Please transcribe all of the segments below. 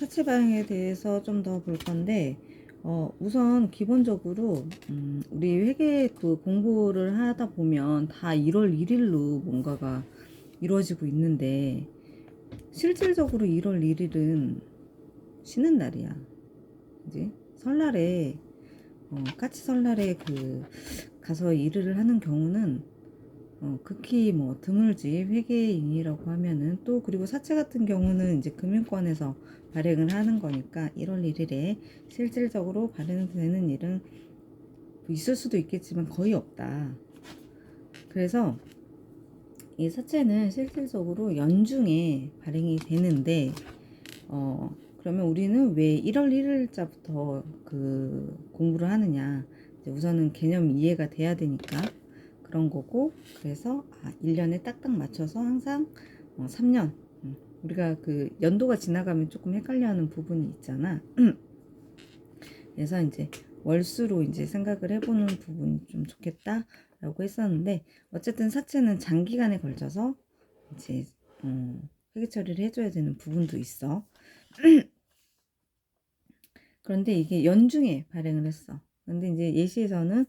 사채 발행에 대해서 좀 더 볼 건데, 우선 기본적으로, 우리 회계 그 공부를 하다 보면 다 1월 1일로 뭔가가 이루어지고 있는데, 실질적으로 1월 1일은 쉬는 날이야. 이제 설날에, 까치 설날에 가서 일을 하는 경우는 극히 뭐 드물지. 회계인이라고 하면은 또, 그리고 사채 같은 경우는 이제 금융권에서 발행을 하는 거니까 1월 1일에 실질적으로 발행되는 일은 있을 수도 있겠지만 거의 없다. 그래서 이 사채는 실질적으로 연중에 발행이 되는데, 그러면 우리는 왜 1월 1일자부터 공부를 하느냐. 이제 우선은 개념 이해가 돼야 되니까 그런 거고, 그래서 1년에 딱딱 맞춰서 항상 3년, 우리가 그 연도가 지나가면 조금 헷갈려하는 부분이 있잖아. 그래서 이제 월수로 이제 생각을 해보는 부분이 좀 좋겠다라고 했었는데, 어쨌든 사채는 장기간에 걸쳐서 이제 회계 처리를 해줘야 되는 부분도 있어. 그런데 이게 연중에 발행을 했어. 근데 이제 예시에서는,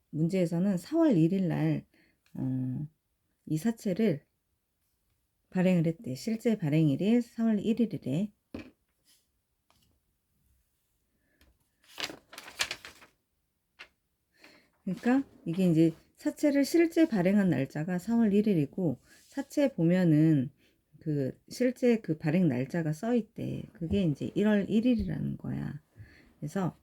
문제에서는 4월 1일 날 이 사채를 발행을 했대. 실제 발행일이 4월 1일이래. 그러니까 이게 이제 사채를 실제 발행한 날짜가 4월 1일이고, 사채 보면은 실제 발행 날짜가 써 있대. 그게 이제 1월 1일이라는 거야. 그래서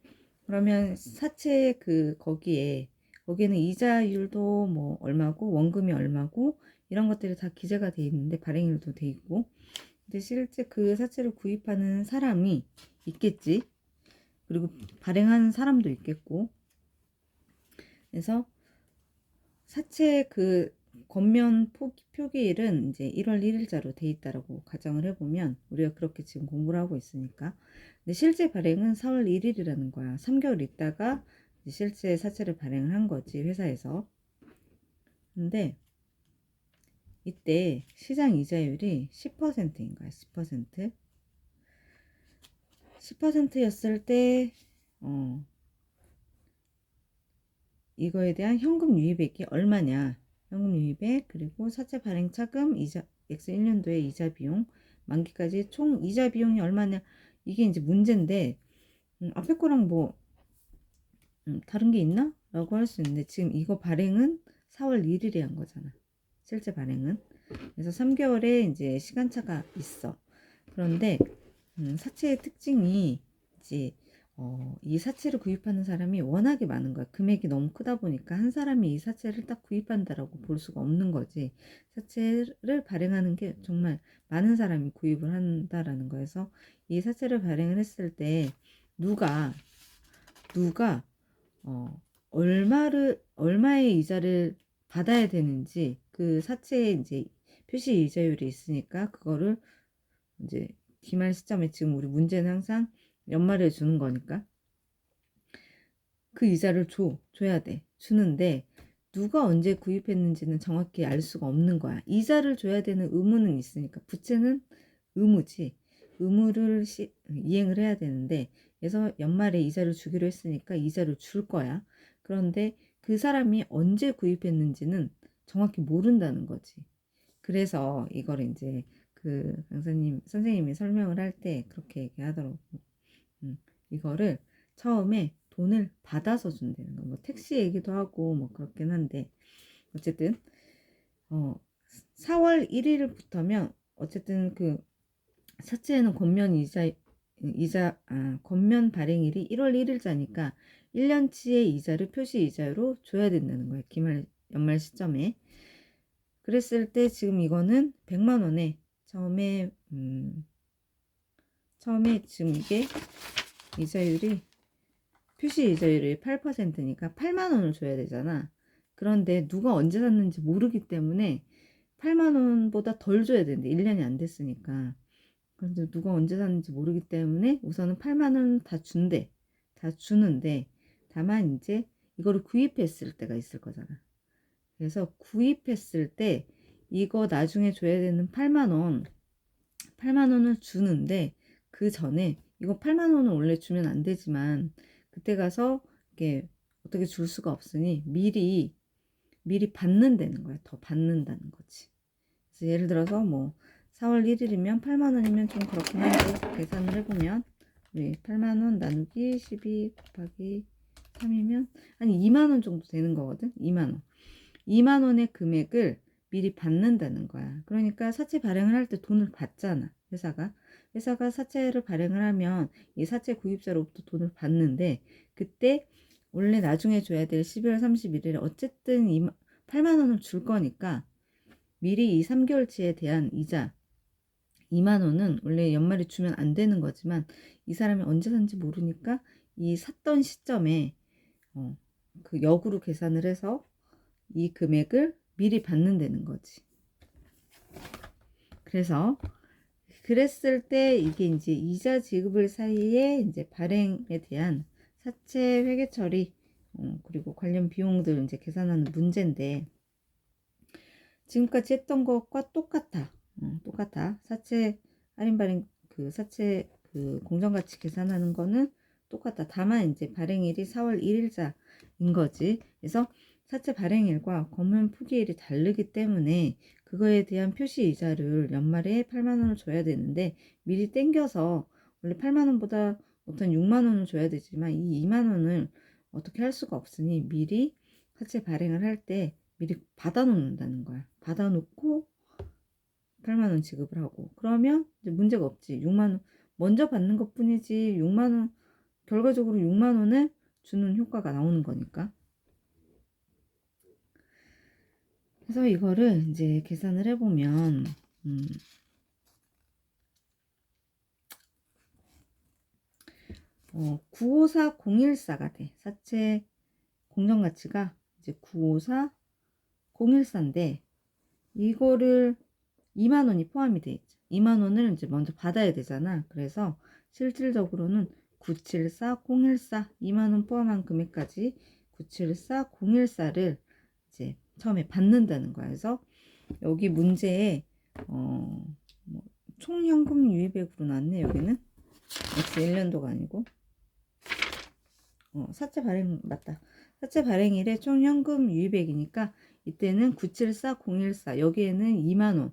그러면 사채 거기에는 이자율도 뭐 얼마고 원금이 얼마고 이런 것들이 다 기재가 돼 있는데, 발행일도 돼 있고. 근데 실제 그 사채를 구입하는 사람이 있겠지. 그리고 발행하는 사람도 있겠고. 그래서 사채 권면 표기일은 이제 1월 1일자로 돼 있다라고 가정을 해보면, 우리가 그렇게 지금 공부를 하고 있으니까. 근데 실제 발행은 4월 1일이라는 거야. 3개월 있다가 실제 사채를 발행을 한 거지, 회사에서. 근데 이때 시장 이자율이 10%인 거야. 10%. 10%였을 때 이거에 대한 현금 유입액이 얼마냐. 현금 유입액, 그리고 사채 발행 차금, 이자, X 1년도에 이자 비용, 만기까지 총 이자 비용이 얼마냐. 이게 이제 문제인데, 앞에 거랑 뭐 다른 게 있나? 라고 할 수 있는데, 지금 이거 발행은 4월 1일에 한 거잖아. 실제 발행은. 그래서 3개월의 이제 시간차가 있어. 그런데 사채의 특징이 이제 이 사채를 구입하는 사람이 워낙에 많은 거야. 금액이 너무 크다 보니까 한 사람이 이 사채를 딱 구입한다라고 볼 수가 없는 거지. 사채를 발행하는 게 정말 많은 사람이 구입을 한다라는 거여서, 이 사채를 발행을 했을 때 누가 얼마의 이자를 받아야 되는지, 그 사채에 이제 표시 이자율이 있으니까 그거를 이제 기말 시점에, 지금 우리 문제는 항상 연말에 주는 거니까 그 이자를 줘야 돼. 주는데 누가 언제 구입했는지는 정확히 알 수가 없는 거야. 이자를 줘야 되는 의무는 있으니까. 부채는 의무지. 의무를 이행을 해야 되는데, 그래서 연말에 이자를 주기로 했으니까 이자를 줄 거야. 그런데 그 사람이 언제 구입했는지는 정확히 모른다는 거지. 그래서 이걸 이제 선생님이 설명을 할 때 그렇게 얘기하더라고. 이거를 처음에 돈을 받아서 준다는 거. 뭐 택시 얘기도 하고 뭐 그렇긴 한데, 어쨌든 4월 1일부터면 어쨌든 사채에는 권면 발행일이 1월 1일자니까 1년치의 이자를 표시 이자로 줘야 된다는 거예요. 연말 시점에. 그랬을 때 지금 이거는 100만 원에 처음에 지금 이게 표시 이자율이 8%니까 8만 원을 줘야 되잖아. 그런데 누가 언제 샀는지 모르기 때문에 8만 원보다 덜 줘야 되는데, 1년이 안 됐으니까. 그런데 누가 언제 샀는지 모르기 때문에 우선은 8만 원 다 주는데, 다만 이제 이거를 구입했을 때가 있을 거잖아. 그래서 구입했을 때 이거 나중에 줘야 되는 8만 원을 주는데, 그 전에 이거 8만 원은 원래 주면 안 되지만 그때 가서 이게 어떻게 줄 수가 없으니 미리 받는다는 거야. 더 받는다는 거지. 그래서 예를 들어서 뭐 4월 1일이면 8만 원이면 좀 그렇긴 한데 계산을 해보면 우리 8만 원 나누기 12 곱하기 3이면 한 2만 원 정도 되는 거거든. 2만 원. 2만 원의 금액을 미리 받는다는 거야. 그러니까 사채 발행을 할 때 돈을 받잖아. 회사가 사채를 발행을 하면 이 사채 구입자로부터 돈을 받는데 그때 원래 나중에 줘야 될 12월 31일에 어쨌든 8만 원을 줄 거니까 미리 이 3개월치에 대한 이자 2만 원은 원래 연말에 주면 안 되는 거지만 이 사람이 언제 산지 모르니까 이 샀던 시점에 그 역으로 계산을 해서 이 금액을 미리 받는다는 거지. 그래서 그랬을 때 이게 이제 이자 지급을 사이에 이제 발행에 대한 사채 회계 처리 그리고 관련 비용들 이제 계산하는 문제인데 지금까지 했던 것과 똑같아. 똑같아. 사채 할인 발행 그 사채 그 공정가치 계산하는 거는 똑같다. 다만 이제 발행일이 4월 1일자인 거지. 그래서 사채 발행일과 권면 포기일이 다르기 때문에 그거에 대한 표시 이자를 연말에 8만 원을 줘야 되는데 미리 땡겨서 원래 8만 원보다 어떤 6만 원을 줘야 되지만 이 2만 원을 어떻게 할 수가 없으니 미리 사채 발행을 할 때 미리 받아 놓는다는 거야. 받아 놓고 8만 원 지급을 하고 그러면 이제 문제가 없지. 6만 원 먼저 받는 것뿐이지 6만 원 결과적으로 6만 원을 주는 효과가 나오는 거니까. 그래서 이거를 이제 계산을 해보면 954014가 돼. 사채 공정가치가 이제 954014인데 이거를 2만 원이 포함이 돼 있죠. 2만 원을 이제 먼저 받아야 되잖아. 그래서 실질적으로는 974014 2만 원 포함한 금액까지 974014를 이제 처음에 받는다는 거야. 그래서 여기 문제에 총현금 유의액으로 나왔네. 여기는 X 1년도가 아니고 사채 발행 맞다. 사채 발행일에 총 현금 유의액이니까 이때는 974014 여기에는 2만 원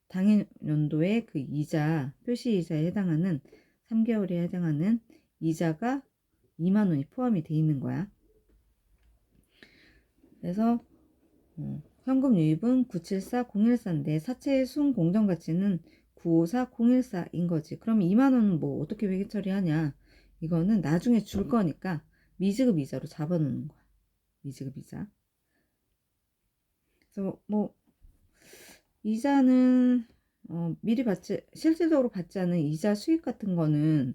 당해 연도의 그 이자 표시 이자에 해당하는 3개월에 해당하는 이자가 2만 원이 포함이 돼 있는 거야. 그래서 현금 유입은 974014인데 사채의 순 공정가치는 954014인 거지. 그럼 2만 원은 뭐 어떻게 회계 처리하냐? 이거는 나중에 줄 거니까 미지급 이자로 잡아놓는 거야. 미지급 이자. 그래서 뭐 이자는 미리 실질적으로 받지 않은 이자 수익 같은 거는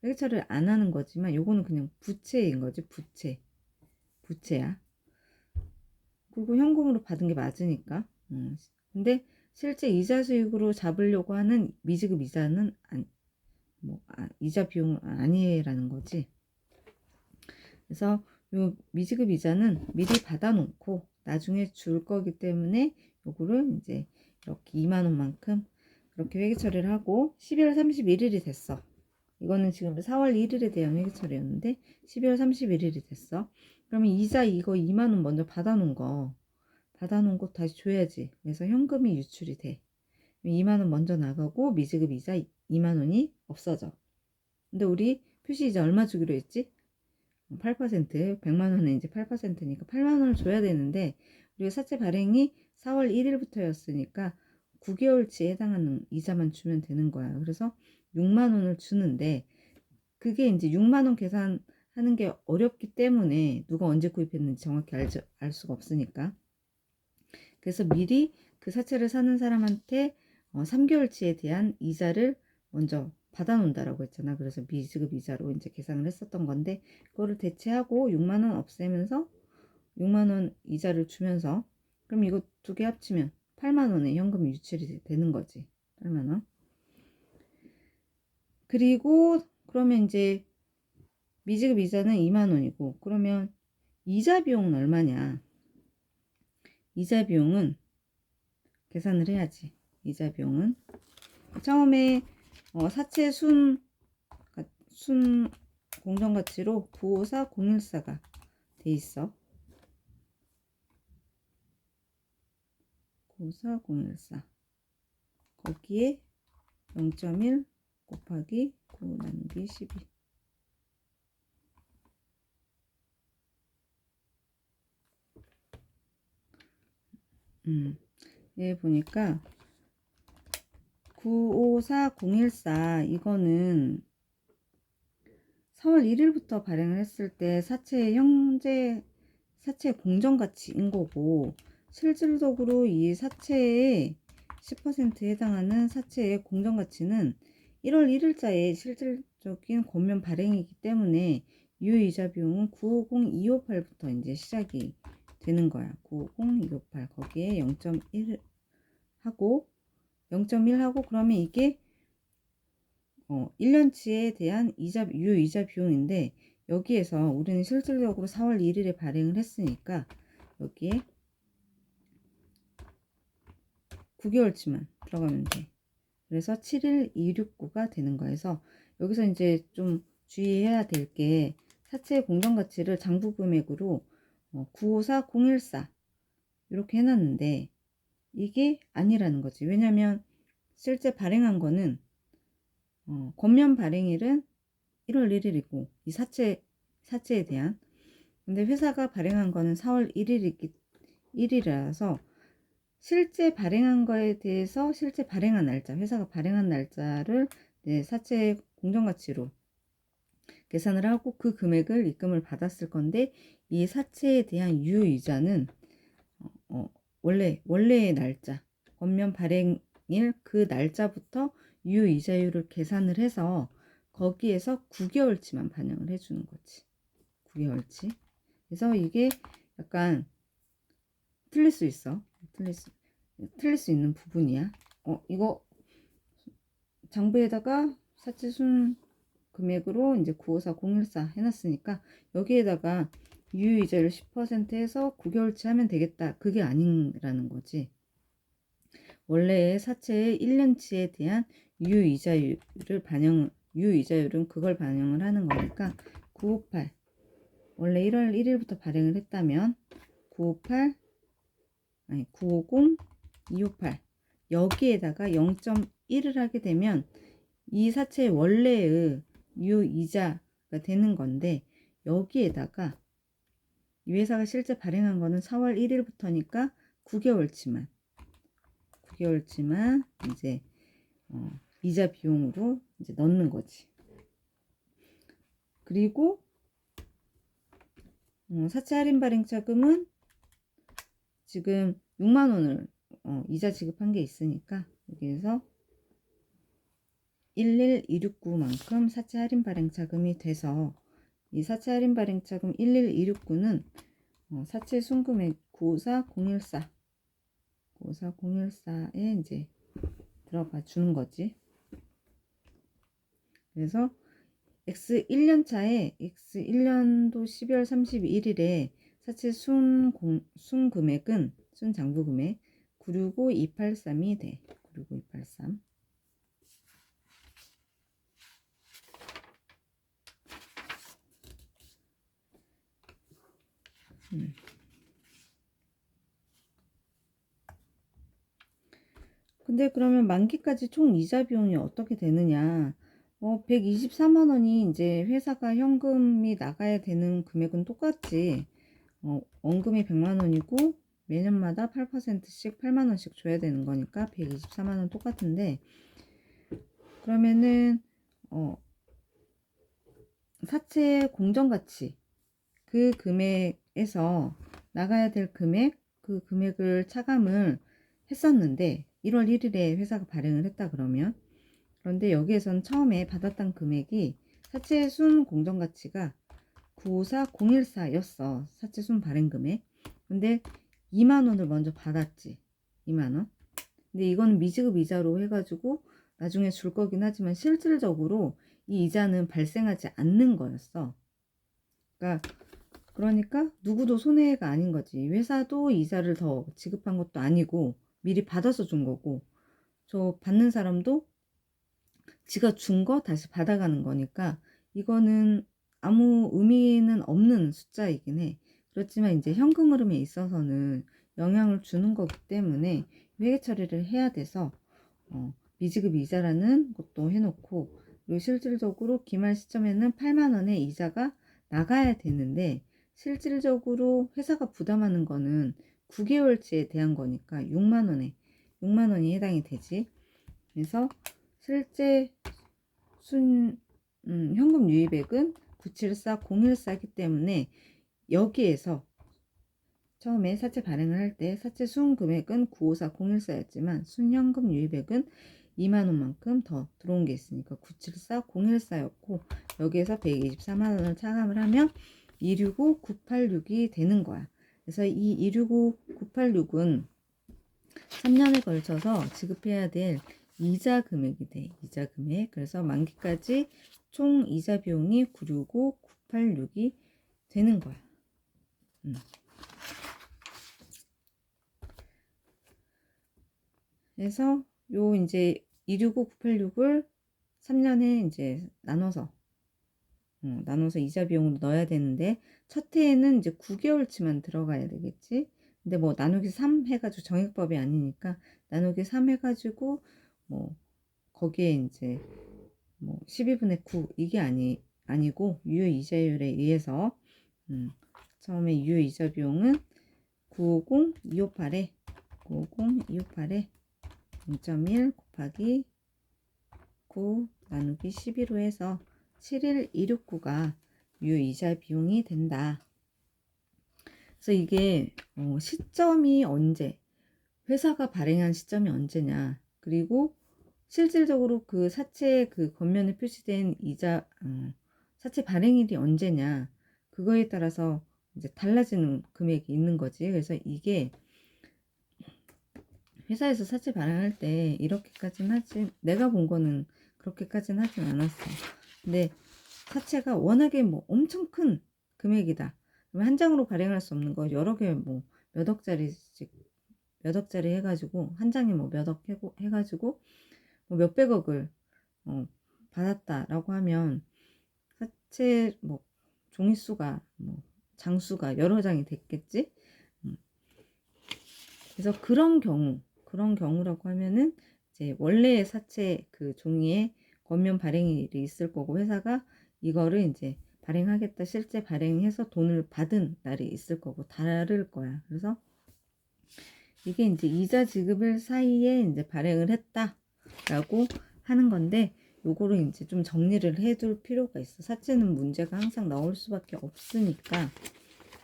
회계 처리를 안 하는 거지만 요거는 그냥 부채인 거지. 부채야. 그리고 현금으로 받은 게 맞으니까. 근데 실제 이자 수익으로 잡으려고 하는 미지급 이자는 이자 비용은 아니라는 거지. 그래서 요 미지급 이자는 미리 받아놓고 나중에 줄 거기 때문에 요거를 이제 이렇게 2만 원만큼 그렇게 회계 처리를 하고 12월 31일이 됐어. 이거는 지금 4월 1일에 대한 회계 처리였는데 12월 31일이 됐어. 그러면 이자 이거 2만 원 먼저 받아놓은 거 다시 줘야지. 그래서 현금이 유출이 돼. 2만 원 먼저 나가고 미지급 이자 2만 원이 없어져. 근데 우리 표시 이자 얼마 주기로 했지? 8% 100만 원에 이제 8%니까 8만 원을 줘야 되는데 우리가 사채 발행이 4월 1일부터였으니까 9개월치에 해당하는 이자만 주면 되는 거야. 그래서 6만 원을 주는데 그게 이제 6만 원 계산하는 게 어렵기 때문에 누가 언제 구입했는지 정확히 알 수가 없으니까 그래서 미리 그 사채를 사는 사람한테 3개월치에 대한 이자를 먼저 받아놓는다라고 했잖아. 그래서 미지급 이자로 이제 계산을 했었던 건데 그거를 대체하고 6만 원 없애면서 6만 원 이자를 주면서 그럼 이거 두 개 합치면 8만 원의 현금이 유출이 되는 거지. 8만 원. 그리고 그러면 이제 미지급 이자는 2만 원이고 그러면 이자 비용은 얼마냐? 이자 비용은 계산을 해야지. 이자 비용은 처음에 사채 순 공정가치로 954014가 돼 있어. 954014 거기에 0.1 곱하기 9 나누기 12 얘 보니까 954014 이거는 4월 1일부터 발행을 했을 때 사채의 사채 공정가치인 거고, 실질적으로 이 사채의 10%에 해당하는 사채의 공정가치는 1월 1일자에 실질적인 권면 발행이기 때문에 유효이자 비용은 950258부터 이제 시작이 되는 거야. 950258 거기에 0.1 하고 0.1 하고 그러면 이게 1년치에 대한 유효이자 비용인데, 여기에서 우리는 실질적으로 4월 1일에 발행을 했으니까 여기에 9개월치만 들어가면 돼. 그래서 71269가 되는 거여서, 여기서 이제 좀 주의해야 될 게, 사채 공정가치를 장부금액으로 954014 이렇게 해놨는데 이게 아니라는 거지. 왜냐면 실제 발행한 거는 권면 발행일은 1월 1일이고 이 사채에 대한, 근데 회사가 발행한 거는 4월 1일이라서 실제 발행한 거에 대해서 실제 발행한 날짜, 회사가 발행한 날짜를 사채 공정가치로 계산을 하고 그 금액을 입금을 받았을 건데, 이 사채에 대한 유효이자는 원래의 날짜, 권면 발행일 그 날짜부터 유효이자율을 계산을 해서 거기에서 9개월치만 반영을 해주는 거지. 9개월치. 그래서 이게 약간 틀릴 수 있어. 틀릴 수 있는 부분이야. 이거 장부에다가 사채 순 금액으로 이제 954014 해놨으니까 여기에다가 유효이자율 10% 해서 9개월치 하면 되겠다. 그게 아니라는 거지. 원래의 사채의 1년치에 대한 유효이자율은 그걸 반영을 하는 거니까 958 원래 1월 1일부터 발행을 했다면 950 258 여기에다가 0.1을 하게 되면 이 사채의 원래의 유효이자가 되는 건데, 여기에다가 이 회사가 실제 발행한 거는 4월 1일부터니까 9개월치만 이제 이자 비용으로 이제 넣는 거지. 그리고 사채 할인 발행 차금은 지금 6만 원을 이자 지급한 게 있으니까 여기에서 11269만큼 사채 할인 발행 차금이 돼서, 이 사채 할인 발행 차금 11269는 사채 순금액 954014에 이제 들어가 주는 거지. 그래서 X 1년 차에 X 1년도 12월 31일에 사채 순 장부 금액 965283이 돼. 965283. 근데 그러면 만기까지 총 이자 비용이 어떻게 되느냐? 124만 원이 이제 회사가 현금이 나가야 되는 금액은 똑같지. 원금이 100만 원이고 매년마다 8%씩 8만 원씩 줘야 되는 거니까 124만 원 똑같은데, 그러면은 사채 공정가치 그 금액에서 나가야 될 그 금액을 차감을 했었는데 1월 1일에 회사가 발행을 했다 그러면, 그런데 여기에선 처음에 받았던 금액이 사채 순 공정가치가 954014였어. 사채 순 발행 금액. 근데 2만 원을 먼저 받았지. 2만 원. 근데 이건 미지급 이자로 해가지고 나중에 줄 거긴 하지만 실질적으로 이 이자는 발생하지 않는 거였어. 그러니까 누구도 손해가 아닌 거지. 회사도 이자를 더 지급한 것도 아니고 미리 받아서 준 거고, 저 받는 사람도 지가 준 거 다시 받아가는 거니까 이거는 아무 의미는 없는 숫자이긴 해. 그렇지만 이제 현금 흐름에 있어서는 영향을 주는 거기 때문에 회계 처리를 해야 돼서 미지급 이자라는 것도 해놓고, 그리고 실질적으로 기말 시점에는 8만 원의 이자가 나가야 되는데 실질적으로 회사가 부담하는 거는 9개월치에 대한 거니까 6만 원이 해당이 되지. 그래서 실제 현금 유입액은 974014이기 때문에 여기에서 처음에 사채 발행을 할 때 사채 순 금액은 954014였지만 순현금 유입액은 2만 원만큼 더 들어온 게 있으니까 974014였고, 여기에서 124만 원을 차감을 하면 265986이 되는 거야. 그래서 이 265986은 3년에 걸쳐서 지급해야 될 이자 금액이 돼. 이자 금액. 그래서 만기까지 총 이자 비용이 965986이 되는 거야. 그래서 요 이제 265986을 3년에 이제 나눠서 이자 비용으로 넣어야 되는데, 첫 해에는 이제 9개월치만 들어가야 되겠지. 근데 뭐 나누기 3 해가지고 정액법이 아니니까 나누기 3 해가지고 뭐 거기에 이제 뭐 12분의 9 이게 아니고 유효 이자율에 의해서 처음에 유효 이자 비용은 950258에 0.1 곱하기 9 나누기 12로 해서 71269가 유효이자 비용이 된다. 그래서 이게 시점이 언제, 회사가 발행한 시점이 언제냐, 그리고 실질적으로 그 사채 그 겉면에 표시된 이자 사채 발행일이 언제냐, 그거에 따라서 이제 달라지는 금액이 있는 거지. 그래서 이게 회사에서 사채 발행할 때 이렇게까지는 하지, 내가 본 거는 그렇게까지는 하진 않았어. 근데 사채가 워낙에 뭐 엄청 큰 금액이다, 그러면 한 장으로 발행할 수 없는 거 여러 개 뭐 몇 억짜리 해가지고 한 장에 뭐 몇 억 해가지고 뭐 몇백억을 받았다라고 하면 사채 뭐 종이수가 뭐 장수가 여러 장이 됐겠지. 그래서 그런 경우라고 하면은 이제 원래의 사채 그 종이에 겉면 발행일이 있을 거고, 회사가 이거를 이제 발행하겠다 실제 발행해서 돈을 받은 날이 있을 거고 다를 거야. 그래서 이게 이제 이자 지급일 사이에 이제 발행을 했다라고 하는 건데, 요거를 이제 좀 정리를 해둘 필요가 있어. 사채는 문제가 항상 나올 수밖에 없으니까.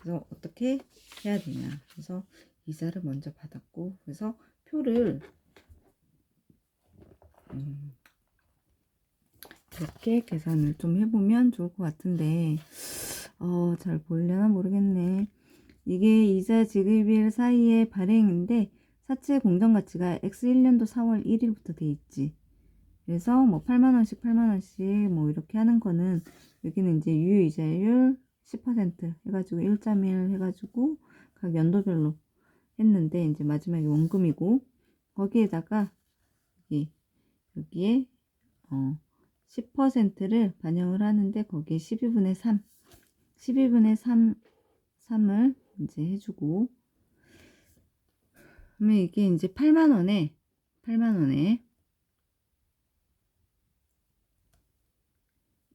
그래서 어떻게 해야 되냐. 그래서 이자를 먼저 받았고, 그래서 표를 이렇게 계산을 좀 해보면 좋을 것 같은데 잘 보려나 모르겠네. 이게 이자 지급일 사이의 발행인데 사채 공정가치가 X1년도 4월 1일부터 돼 있지. 그래서 뭐 8만원씩 뭐 이렇게 하는 거는, 여기는 이제 유효이자율 10% 해가지고 1.1 해가지고 각 연도별로 했는데, 이제 마지막에 원금이고, 거기에다가 여기에 10%를 반영을 하는데 거기에 12분의 3을 이제 해주고, 그러면 이게 이제 8만원에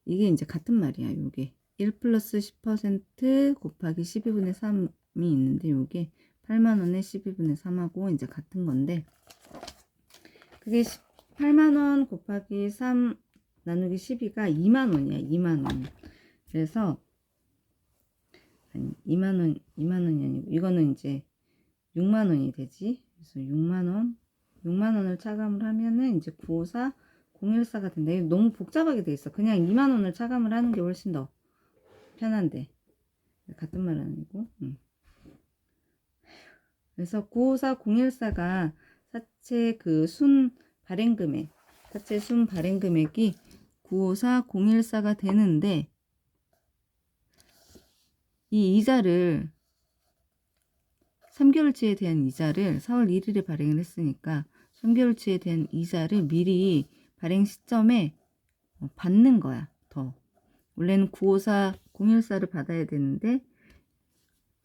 이게 이제 같은 말이야. 요게 1 플러스 10% 곱하기 12분의 3이 있는데, 요게 8만원에 12분의 3하고 이제 같은 건데, 그게 8만원 곱하기 3 나누기 12가 2만원이야. 2만원. 그래서 아니 2만원이 아니고 이거는 이제 6만원이 되지. 그래서 6만원을 차감을 하면은 이제 954014가 된다. 이거 너무 복잡하게 돼 있어. 그냥 2만원을 차감을 하는 게 훨씬 더 편한데, 같은 말은 아니고. 그래서 954014가 사채 그 순 발행 금액, 사채 순 발행 금액이 954014가 되는데, 이 이자를 3개월치에 대한 이자를 4월 1일에 발행을 했으니까 3개월치에 대한 이자를 미리 발행 시점에 받는 거야. 더 원래는 954 014를 받아야 되는데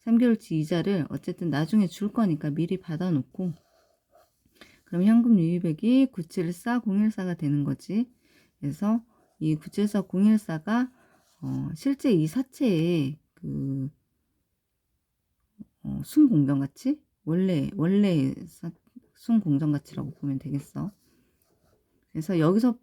3개월치 이자를 어쨌든 나중에 줄 거니까 미리 받아 놓고, 그럼 현금 유입액이 974 014가 되는 거지. 그래서 이 974 014가 실제 이 사채의 그 순공정가치? 원래 순공정가치라고 보면 되겠어. 그래서 여기서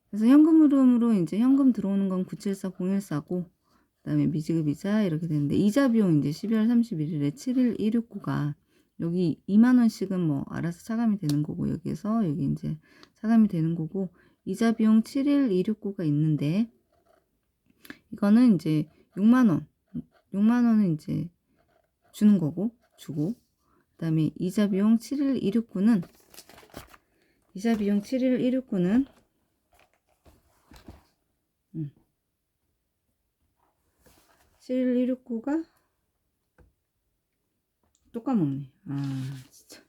그래서 현금 흐름으로 이제 현금 들어오는 건 974 014고, 그다음에 미지급 이자 이렇게 되는데, 이자 비용 이제 12월 31일에 71169가 여기 2만 원씩은 뭐 알아서 차감이 되는 거고, 여기에서 여기 이제 차감이 되는 거고, 이자 비용 71269가 있는데, 이거는 이제 6만 원은 이제 주는 거고, 주고, 그다음에 이자 비용 71269는 71269가 또 까먹네. 아, 진짜.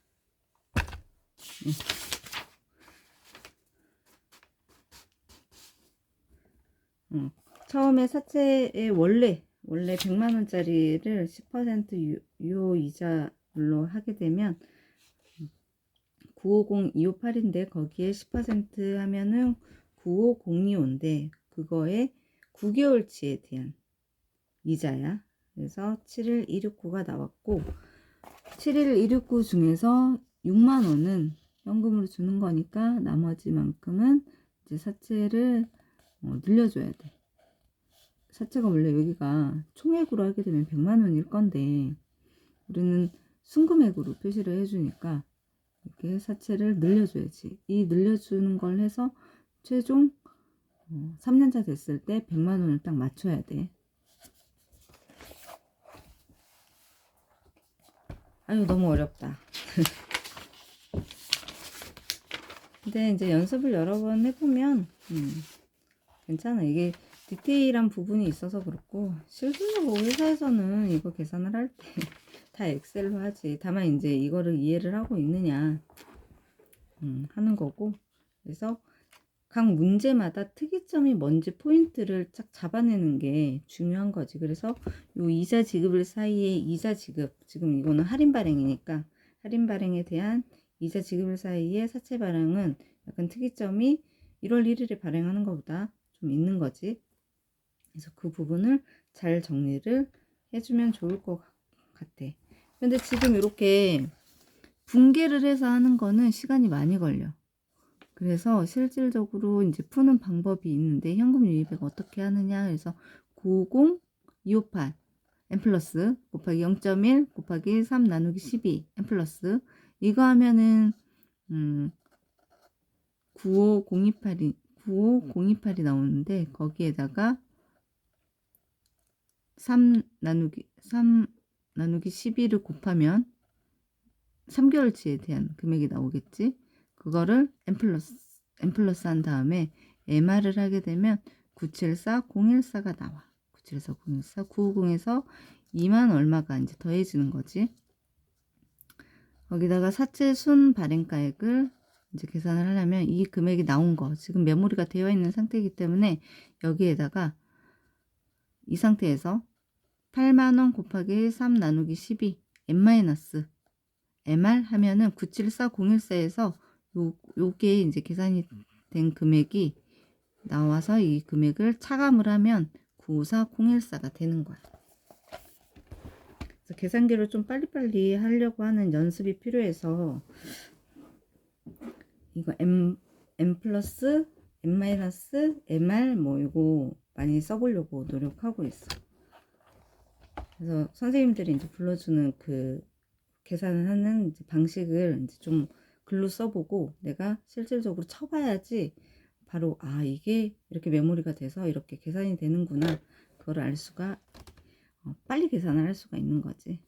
처음에 사채의 원래 100만 원짜리를 10% 유효 이자로 하게 되면 950258인데 거기에 10% 하면은 95025인데 그거에 9개월치에 대한 이자야. 그래서 71269가 나왔고, 71269 중에서 6만 원은 현금으로 주는 거니까 나머지만큼은 이제 사채를 늘려줘야 돼. 사채가 원래 여기가 총액으로 하게 되면 100만 원일 건데 우리는 순금액으로 표시를 해주니까 이렇게 사채를 늘려줘야지. 이 늘려주는 걸 해서 최종 3년차 됐을 때 100만 원을 딱 맞춰야 돼. 아유, 너무 어렵다. 근데 이제 연습을 여러 번 해보면 괜찮아. 이게 디테일한 부분이 있어서 그렇고, 실질적으로 회사에서는 이거 계산을 할 때 다 엑셀로 하지. 다만 이제 이거를 이해를 하고 있느냐 하는 거고, 그래서 각 문제마다 특이점이 뭔지 포인트를 쫙 잡아내는 게 중요한 거지. 그래서 요 이자 지급일 사이에 이자 지급, 지금 이거는 할인 발행이니까 할인 발행에 대한 이자 지급일 사이에 사채 발행은 약간 특이점이 1월 1일에 발행하는 것보다 좀 있는 거지. 그래서 그 부분을 잘 정리를 해주면 좋을 것 같아. 근데 지금 이렇게 분개를 해서 하는 거는 시간이 많이 걸려. 그래서 실질적으로 이제 푸는 방법이 있는데, 현금 유입액 어떻게 하느냐. 그래서 950,258 n 플러스 곱하기 0.1 곱하기 3 나누기 12 n 플러스, 이거 하면은 95028이 나오는데, 거기에다가 3 나누기 12를 곱하면 3개월치에 대한 금액이 나오겠지. 그거를 n 플러스 한 다음에 MR을 하게 되면 974 014가 나와. 974 014 950에서 2만 얼마가 이제 더해지는 거지. 거기다가 사채 순 발행가액을 이제 계산을 하려면 이 금액이 나온 거, 지금 메모리가 되어 있는 상태이기 때문에 여기에다가 이 상태에서 8만 원 곱하기 3 나누기 12 MR 하면은 974 014에서 요게 이제 계산이 된 금액이 나와서 이 금액을 차감을 하면 954 014가 되는 거야. 그래서 계산기를 좀 빨리빨리 하려고 하는 연습이 필요해서 이거 M 플러스 M 마이너스 MR 뭐 이거 많이 써보려고 노력하고 있어. 그래서 선생님들이 이제 불러주는 그 계산을 하는 이제 방식을 이제 좀 글로 써보고 내가 실질적으로 쳐봐야지 바로 아, 이게 이렇게 메모리가 돼서 이렇게 계산이 되는구나, 그걸 알 수가, 빨리 계산을 할 수가 있는 거지.